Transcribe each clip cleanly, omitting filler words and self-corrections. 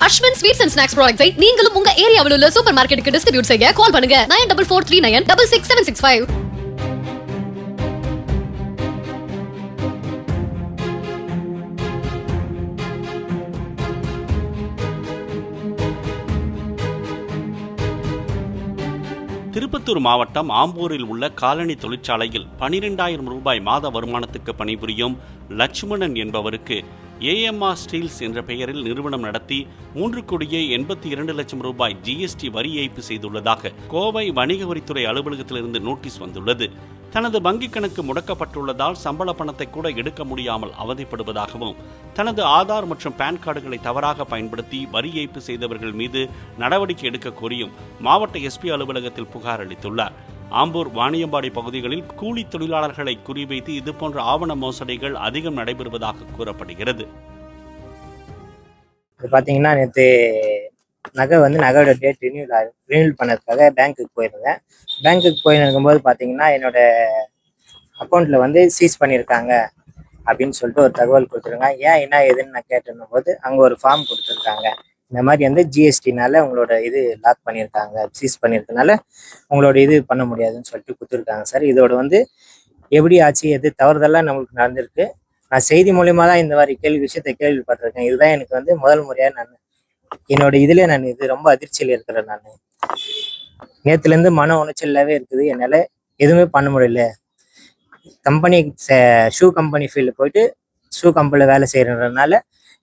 Ashwin sweets and snacks ப்ராடக்ட்ஸை நீங்களும் உங்க ஏரியாவில் உள்ள சூப்பர் மார்க்கெட்டுக்கு டிஸ்ட்ரிபியூட் செய்ய கால் பண்ணுங்க 9443966765. திருப்பத்தூர் மாவட்டம் ஆம்பூரில் உள்ள காலனி தொழிற்சாலையில் 12,000 ரூபாய் மாத வருமானத்துக்கு பணிபுரியும் லட்சுமணன் என்பவருக்கு ஏஎம்ஆர் ஸ்டீல்ஸ் என்ற பெயரில் நிறுவனம் நடத்தி 3,82,00,000 ரூபாய் ஜிஎஸ்டி வரி ஏய்ப்பு செய்துள்ளதாக கோவை வணிக வரித்துறை அலுவலகத்திலிருந்து நோட்டீஸ் வந்துள்ளது. தனது வங்கிக் கணக்கு முடக்கப்பட்டுள்ளதால் சம்பள பணத்தை கூட எடுக்க முடியாமல் அவதிப்படுவதாகவும், தனது ஆதார் மற்றும் பான் கார்டுகளை தவறாக பயன்படுத்தி வரி ஏய்ப்பு செய்தவர்கள் மீது நடவடிக்கை எடுக்க கோரியும் மாவட்ட எஸ்பி அலுவலகத்தில் புகார் அளித்துள்ளார். ஆம்பூர் வாணியம்பாடி பகுதிகளில் கூலி தொழிலாளர்களை குறிவைத்து இதுபோன்ற ஆவண மோசடிகள் அதிகம் நடைபெறுவதாக கூறப்படுகிறது. பார்த்தீங்கன்னா நேற்று நகையோட டேட் ரினியூல் பண்ணதுக்காக பேங்க்குக்கு போயிருந்தேன். பேங்க்குக்கு போயிருக்கும்போது பார்த்தீங்கன்னா என்னோட அக்கௌண்ட்டில் சீஸ் பண்ணியிருக்காங்க அப்படின்னு சொல்லிட்டு ஒரு தகவல் கொடுத்துருங்க. ஏன் என்ன ஏதுன்னு நான் கேட்டிருந்த போது அங்கே ஒரு ஃபார்ம் கொடுத்துருக்காங்க. இந்த மாதிரி ஜிஎஸ்டினால உங்களோட இது லாக் பண்ணியிருக்காங்க, சீஸ் பண்ணியிருக்கனால உங்களோட இது பண்ண முடியாதுன்னு சொல்லிட்டு கொடுத்துருக்காங்க சார். இதோட எப்படி ஆச்சு, எது தவறுதெல்லாம் நம்மளுக்கு நடந்திருக்கு. நான் செய்தி மூலியமா தான் இந்த மாதிரி விஷயத்தை கேள்விப்பட்டிருக்கேன். இதுதான் எனக்கு முதல் முறையாக நான் என்னோட இதுல நான் இது ரொம்ப அதிர்ச்சியில் இருக்கிறேன். நான் நேற்றுலேருந்து மன உளைச்சலாவே இருக்குது. என்னால் எதுவுமே பண்ண முடியல. கம்பெனி ஷூ கம்பெனி ஃபீல்டு போயிட்டு ஷூ கம்பெனியில் வேலை செய்கிறதுனால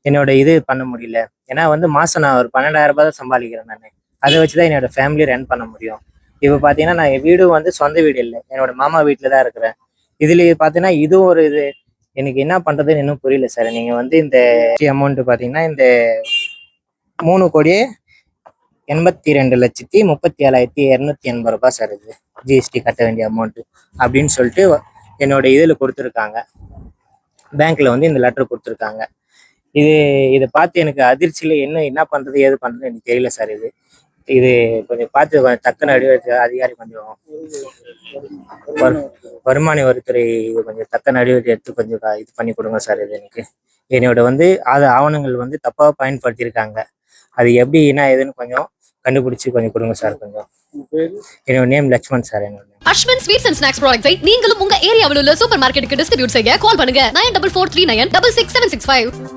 என்னோட இது பண்ண முடியல. ஏன்னா மாதம் நான் ஒரு 12,000 ரூபாய் தான் சம்பாதிக்கிறேன். நான் அதை வச்சு தான் என்னோட ஃபேமிலி ரன் பண்ண முடியும். இப்போ பார்த்தீங்கன்னா நான் என் வீடு சொந்த வீடு இல்லை, என்னோட மாமா வீட்டில் தான் இருக்கிறேன். இதில் பார்த்தீங்கன்னா இதுவும் ஒரு இது எனக்கு என்ன பண்ணுறதுன்னு இன்னும் புரியல சார். நீங்கள் இந்த அமௌண்ட்டு பார்த்தீங்கன்னா இந்த 3,82,37,280 ரூபாய் சார் இது ஜிஎஸ்டி கட்ட வேண்டிய அமௌண்ட்டு அப்படின்னு சொல்லிட்டு என்னோட இதில் கொடுத்துருக்காங்க. பேங்க்ல இந்த லெட்டர் கொடுத்துருக்காங்க. இதை பார்த்து எனக்கு அதிர்ச்சியில் என்ன பண்ணுறது ஏது பண்ணுறது எனக்கு தெரியல சார். இது கொஞ்சம் பார்த்து தக்க நடவடிக்கை அதிகாரி கொஞ்சம் வருமான வரித்துறை கொஞ்சம் தக்க நடவடிக்கை எடுத்து கொஞ்சம் இது பண்ணி கொடுங்க சார். இது எனக்கு என்னோட அது ஆவணங்கள் தப்பாக பயன்படுத்தியிருக்காங்க. அது எப்படி என்ன ஏதுன்னு கொஞ்சம் கண்டுபிடிச்சு கொஞ்சம் கொடுங்க சார். கொஞ்சம் என்னோட நேம் லட்சுமண் சார். என்னோட அஸ்வின் ஸ்வீட்ஸ் அண்ட் ஸ்நாக்ஸ் ப்ராடக்ட்ஸை நீங்களும் உங்க ஏரியாவில் உள்ள சூப்பர் மார்க்கெட்டுக்கு டிஸ்ட்ரிபியூட் செய்ய கால் பண்ணுங்க 9443966765.